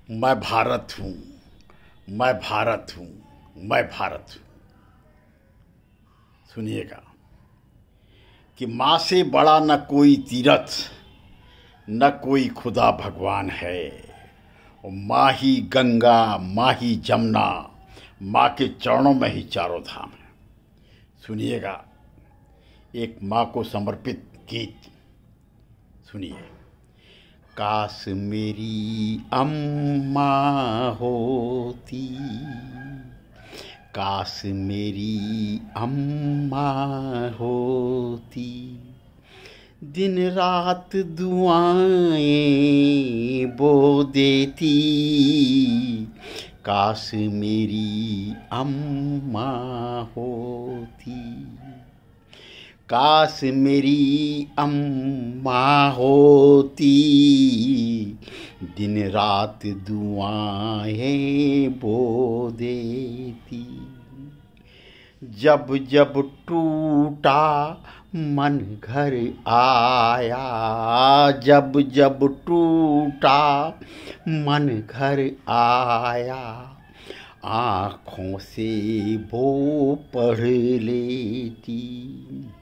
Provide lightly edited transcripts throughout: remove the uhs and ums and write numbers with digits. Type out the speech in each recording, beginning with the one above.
मैं भारत हूँ, मैं भारत हूँ, मैं भारत हूँ। सुनिएगा कि माँ से बड़ा न कोई तीरथ, न कोई खुदा भगवान है। और माँ ही गंगा, माँ ही जमुना, माँ के चरणों में ही चारों धाम है। सुनिएगा एक माँ को समर्पित गीत सुनिए। काश मेरी अम्मा होती, काश मेरी अम्मा होती, दिन रात दुआएं बो देती। काश मेरी अम्मा होती, काश मेरी अम्मा होती, दिन रात दुआएं बो देती। जब जब टूटा मन घर आया, जब जब टूटा मन घर आया, आँखों से वो पढ़ लेती।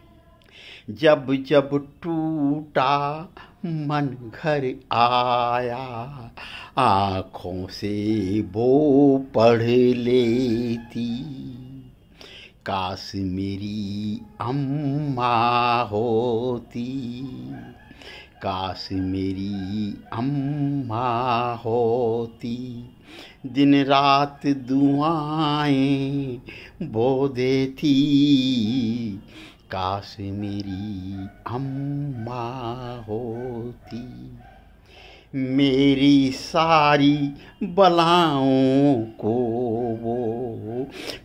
जब जब टूटा मन घर आया, आँखों से वो पढ़ लेती। काश मेरी अम्मा होती, काश मेरी अम्मा होती, दिन रात दुआएं बो देती। काश मेरी अम्मा होती, मेरी सारी बलाओं को वो,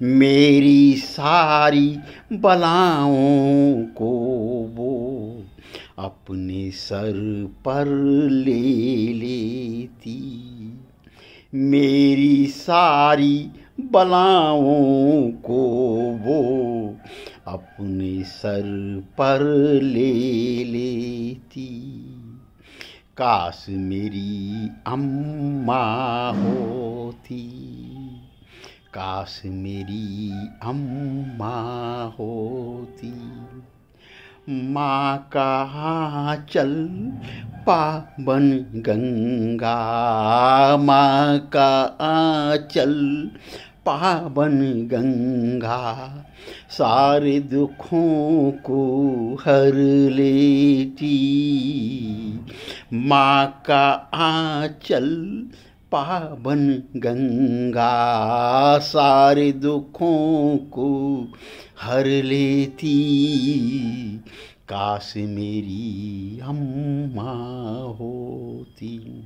मेरी सारी बलाओं को वो अपने सर पर ले लेती। मेरी सारी बलाओं को वो अपने सर पर ले लेती। काश मेरी अम्मा होती, काश मेरी अम्मा होती। माँ का आँचल पावन गंगा, माँ का आँचल पावन गंगा, सारे दुखों को हर लेती। माँ का आँचल पावन गंगा, सारे दुखों को हर लेती। काश मेरी अम्मा होती।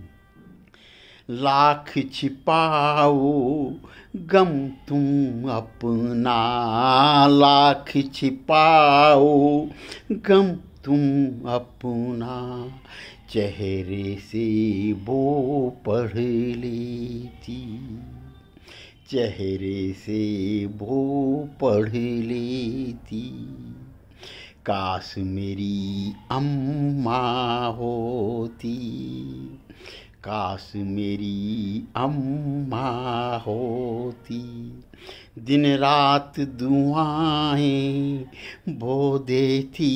लाख छिपाओ गम तुम अपना, लाख छिपाओ गम तुम अपना, चेहरे से वो पढ़ लेती। चेहरे से वो पढ़ लेती। काश मेरी अम्मा होती, काश मेरी अम्मा होती, दिन रात दुआएं बो देती।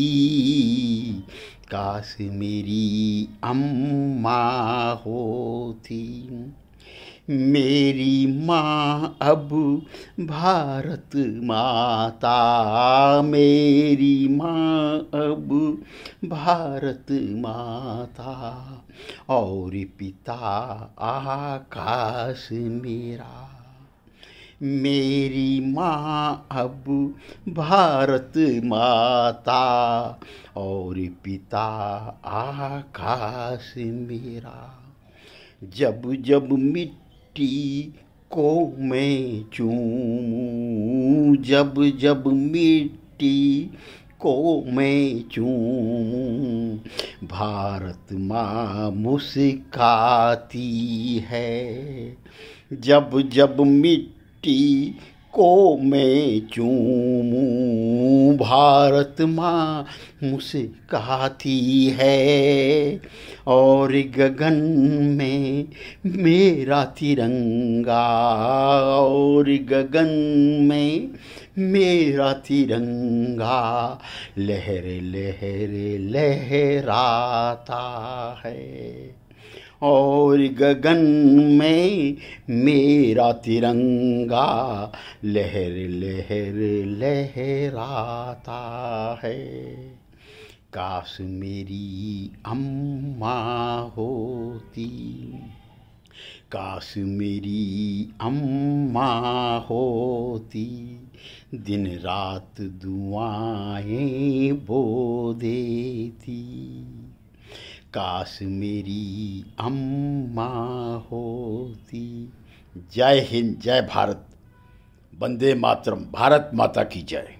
काश मेरी अम्मा होती। मेरी माँ अब भारत माता, मेरी माँ अब भारत माता, और पिता आकाश मेरा। मेरी माँ अब भारत माता, और पिता आकाश मेरा। जब जब मिट्टी को मैं चूमूं, जब जब मिट्टी को मैं चूमूं, भारत माँ मुस्काती है। जब जब मिट्टी को मैं चूमूं, भारत माँ मुस्कुराती है, और गगन में मेरा तिरंगा, और गगन में मेरा तिरंगा लहर लहर लहराता है, और गगन में मेरा तिरंगा लहर लहर लहराता है। काश मेरी अम्मा होती, काश मेरी अम्मा होती, दिन रात दुआएं बो देती। काश मेरी अम्मा होती। जय हिंद, जय भारत, वंदे मातरम, भारत माता की जय।